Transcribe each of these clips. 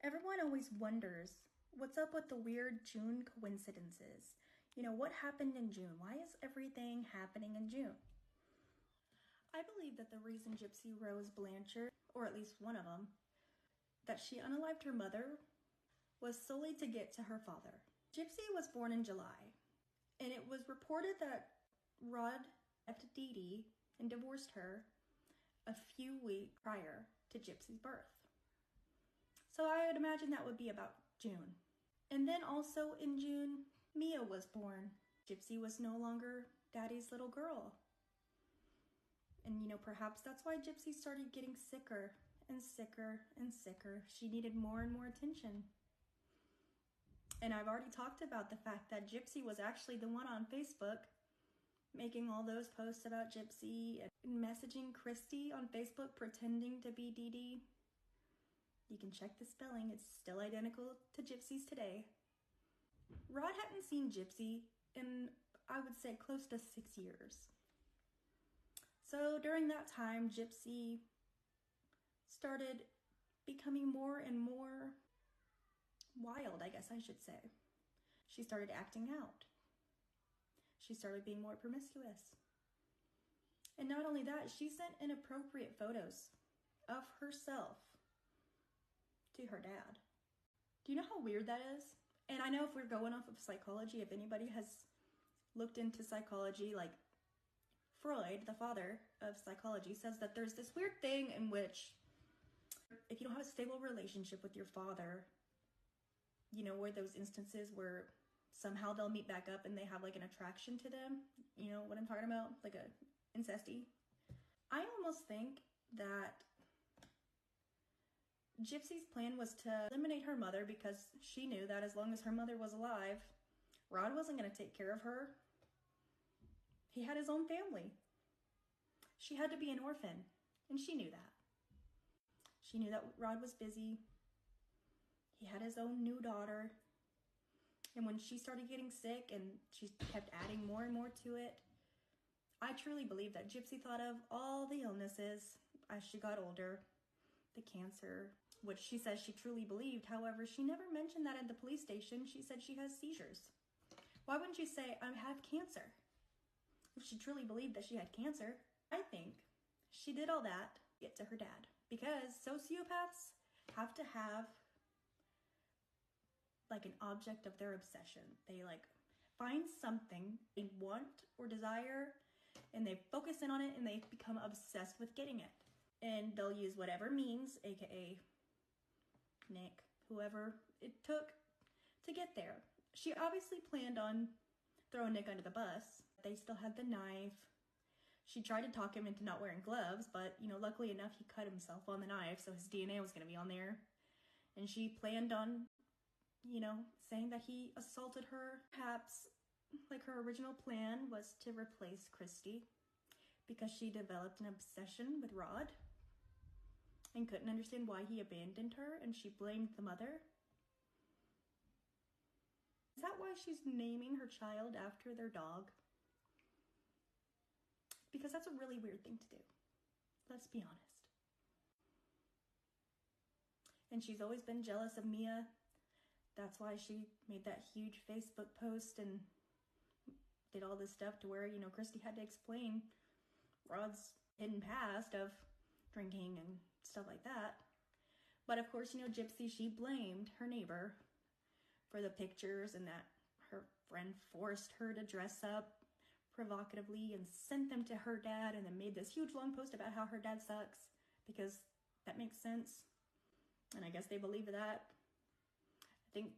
Everyone always wonders what's up with the weird June coincidences. What happened in June? Why is everything happening in June? I believe that the reason Gypsy Rose Blanchard, or at least one of them, that she unalived her mother was solely to get to her father. Gypsy was born in July, and it was reported that Rod left Dee Dee and divorced her a few weeks prior to Gypsy's birth. So I would imagine that would be about June. And then also in June, Mia was born. Gypsy was no longer Daddy's little girl. And perhaps that's why Gypsy started getting sicker and sicker and sicker. She needed more and more attention. And I've already talked about the fact that Gypsy was actually the one on Facebook making all those posts about Gypsy and messaging Christy on Facebook pretending to be Dee Dee. You can check the spelling, it's still identical to Gypsy's today. Rod hadn't seen Gypsy in, I would say, close to 6 years. So during that time, Gypsy started becoming more and more wild, I guess I should say. She started acting out. She started being more promiscuous. And not only that, she sent inappropriate photos of herself to her dad. Do you know how weird that is? And I know if we're going off of psychology, if anybody has looked into psychology, like Freud, the father of psychology, says that there's this weird thing in which if you don't have a stable relationship with your father, where those instances where somehow they'll meet back up and they have like an attraction to them, you know what I'm talking about? Like a incesty. I almost think that Gypsy's plan was to eliminate her mother because she knew that as long as her mother was alive, Rod wasn't going to take care of her. He had his own family. She had to be an orphan, and she knew that. She knew that Rod was busy. He had his own new daughter. And when she started getting sick and she kept adding more and more to it, I truly believe that Gypsy thought of all the illnesses as she got older, the cancer, which she says she truly believed. However, she never mentioned that at the police station. She said she has seizures. Why wouldn't you say, I have cancer? If she truly believed that she had cancer. I think she did all that to get to her dad. Because sociopaths have to have like an object of their obsession. They find something they want or desire and they focus in on it and they become obsessed with getting it. And they'll use whatever means, aka Nick, whoever it took to get there. She obviously planned on throwing Nick under the bus. They still had the knife. She tried to talk him into not wearing gloves, but luckily enough, he cut himself on the knife, so his DNA was going to be on there. And she planned on saying that he assaulted her. Perhaps, her original plan was to replace Christy because she developed an obsession with Rod and couldn't understand why he abandoned her, and she blamed the mother. Is that why she's naming her child after their dog? Because that's a really weird thing to do. Let's be honest. And she's always been jealous of Mia. That's why she made that huge Facebook post and did all this stuff to where, Christy had to explain Rod's hidden past of drinking and stuff like that. But of course, Gypsy, she blamed her neighbor for the pictures and that her friend forced her to dress up provocatively and sent them to her dad and then made this huge long post about how her dad sucks because that makes sense. And I guess they believe that. I think,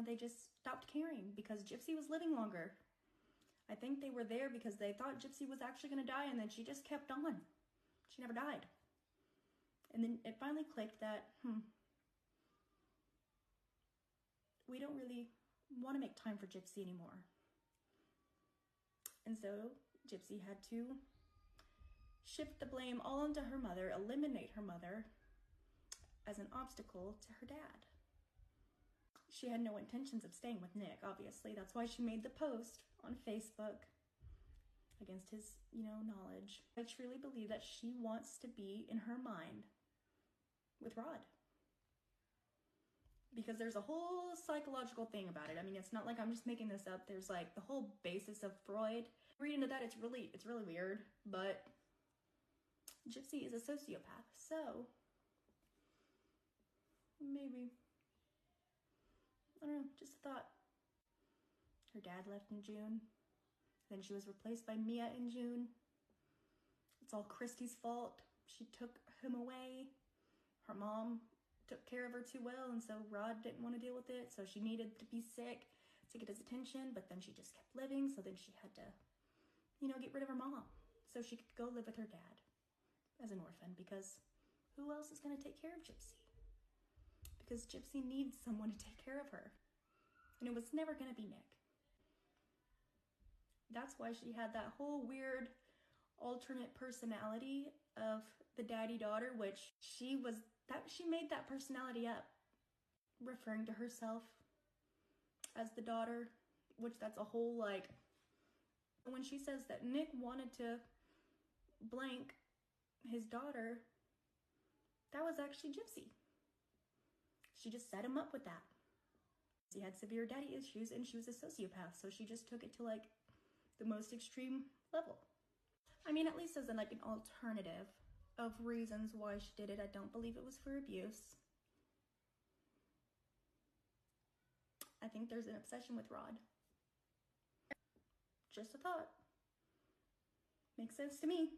they just stopped caring because Gypsy was living longer. I think they were there because they thought Gypsy was actually going to die and then she just kept on. She never died. And then it finally clicked that, we don't really want to make time for Gypsy anymore. And so Gypsy had to shift the blame all onto her mother, eliminate her mother as an obstacle to her dad. She had no intentions of staying with Nick, obviously. That's why she made the post on Facebook against his, knowledge. I truly believe that she wants to be, in her mind, with Rod. because there's a whole psychological thing about it. I mean, it's not like I'm just making this up. There's like the whole basis of Freud. Read into that, it's really weird, but Gypsy is a sociopath, so maybe, I don't know, just a thought. Her dad left in June, then she was replaced by Mia in June. It's all Christy's fault. She took him away. Her mom took care of her too well, and so Rod didn't want to deal with it, so she needed to be sick to get his attention, but then she just kept living, so then she had to, get rid of her mom so she could go live with her dad as an orphan, because who else is going to take care of Gypsy? Because Gypsy needs someone to take care of her, and it was never going to be Nick. That's why she had that whole weird alternate personality of the daddy-daughter, which she made that personality up, referring to herself as the daughter, which that's a whole, like, when she says that Nick wanted to blank his daughter, that was actually Gypsy. She just set him up with that. She had severe daddy issues and she was a sociopath, so she just took it to, like, the most extreme level. I mean, at least as an alternative of reasons why she did it. I don't believe it was for abuse. I think there's an obsession with Rod. Just a thought. Makes sense to me.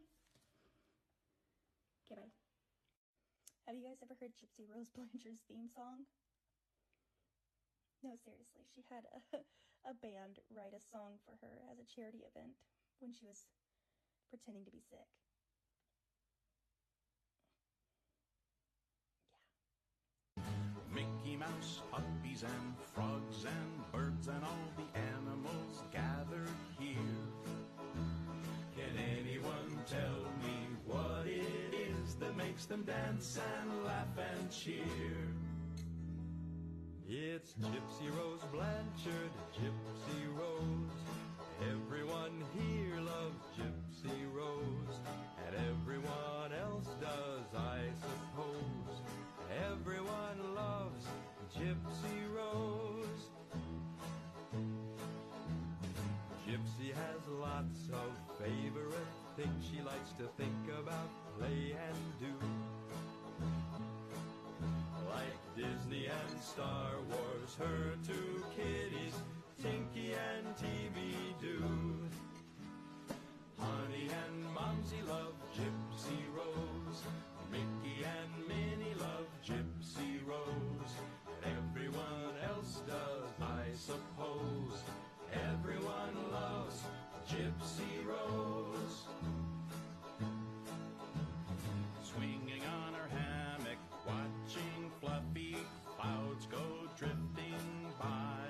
Okay, bye. Have you guys ever heard Gypsy Rose Blanchard's theme song? No, seriously, she had a band write a song for her as a charity event when she was pretending to be sick. Mickey Mouse, puppies and frogs and birds and all the animals gathered here. Can anyone tell me what it is that makes them dance and laugh and cheer? It's Gypsy Rose Blanchard, Gypsy Rose. Everyone here loves Gypsy Rose, and everyone else does, I suppose. Everyone loves Gypsy Rose. Gypsy has lots of favorite things she likes to think about, play and do. Like Disney and Star Wars, her two kitties, Tinky and TV do. Honey and Momsy love Gypsy Rose. Mickey and Minnie love Gypsy Rose. And everyone else does, I suppose. Everyone loves Gypsy Rose. Swinging on her hammock, watching fluffy clouds go drifting by.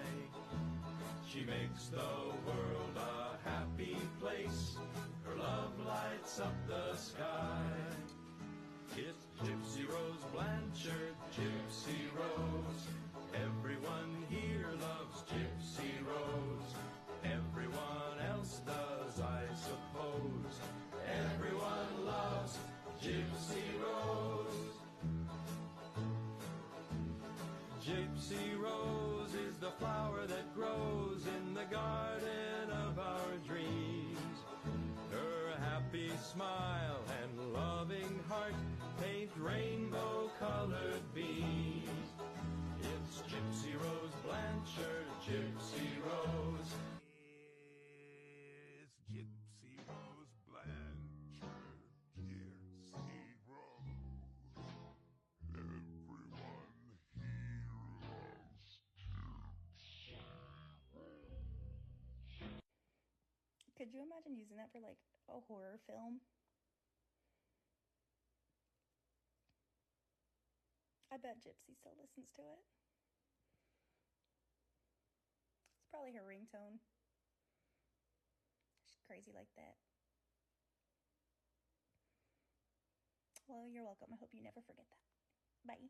She makes the world a happy place. Her love lights up the sky. It's Gypsy Rose Blanchard, Gypsy Rose. Everyone here loves Gypsy Rose. Everyone else does, I suppose. Everyone loves Gypsy Rose. Gypsy Rose is the flower that grows in the garden of our dreams. Her happy smile and loving heart paint rainbow-colored beams. It's Gypsy Rose Blanchard, Gypsy Rose. It's Gypsy Rose Blanchard, Gypsy Rose. Everyone here loves Gypsy Rose. Could you imagine using that for like a horror film? I bet Gypsy still listens to it. It's probably her ringtone. She's crazy like that. Well, you're welcome. I hope you never forget that. Bye.